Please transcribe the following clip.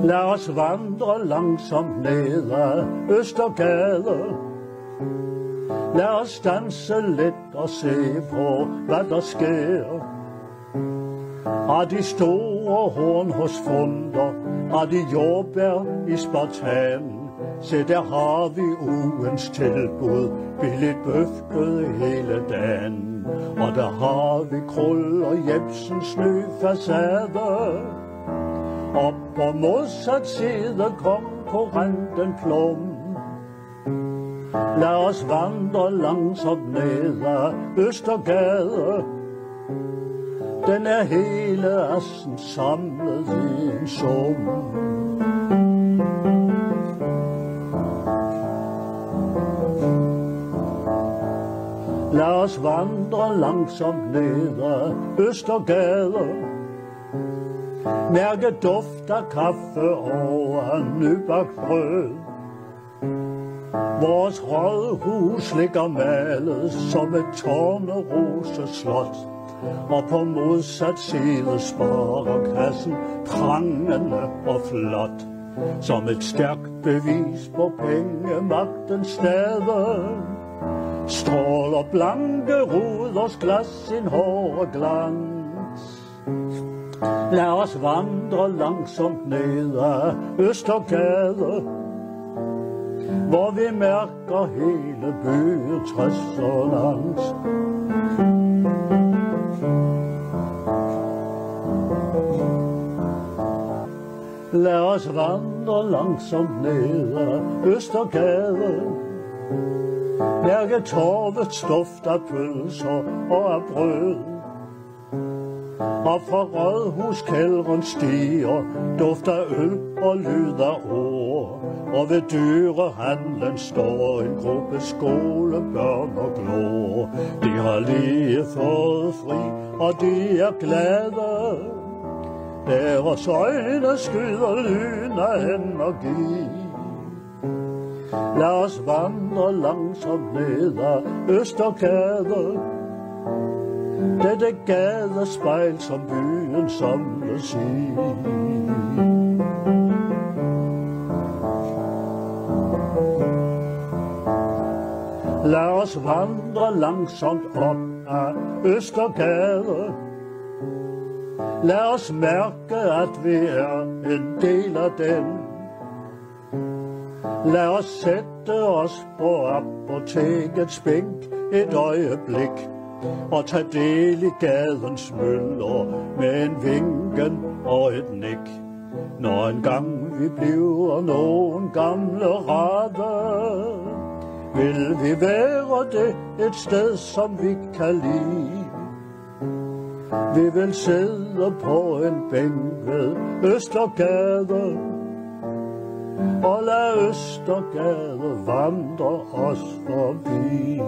Lad os vandre langsomt ned ad Østergade. Lad os standse lidt og se på, hvad der sker. Har de store horn hos Funder, har de jordbær i Spartan. Se, der har vi ugens tilbud, billigt bøfkød hele dagen. Og der har vi Krøll og Jebsens nye facade. Og på modsat side konkurrenten Plum. Lad os vandre langsomt ned ad Østergade. Den er hele assen samlet i en sum. Lad os vandre langsomt ned ad Østergade. Mærke duft af kaffe og af nybagt brød. Vores rådhus ligger malet som et tårneroseslot. Og på modsat side sparekassen prangende og flot. Som et stærkt bevis på pengemagtens stade. Stråler blanke ruders glas sin hårde glans. Lad os vandre langsomt ned ad Østergade, hvor vi mærker hele byens resonans. Lad os vandre langsomt ned ad Østergade, mærke torvets duft af pølser og af brød. Og fra rådhuskælderen stiger duft af øl og lyd af ord. Og ved dyrehandlen står en gruppe skolebørn og glor. De har lige fået fri, og de er glade. Deres øjne skyder lyn af energi. Lad os vandre langsomt ned ad Østergade. Dette gadespejl, som byen samles i. Lad os vandre langsomt op ad Østergade. Lad os mærke, at vi er en del af den. Lad os sætte os på apotekets bænk et øjeblik og tage del i gadens mylder med en vinken og et nik. Når engang vi bliver nogen gamle rade, vil vi være det et sted, som vi kan lide. Vi vil sidde på en bænk ved Østergade og lad Østergade vandre os forbi.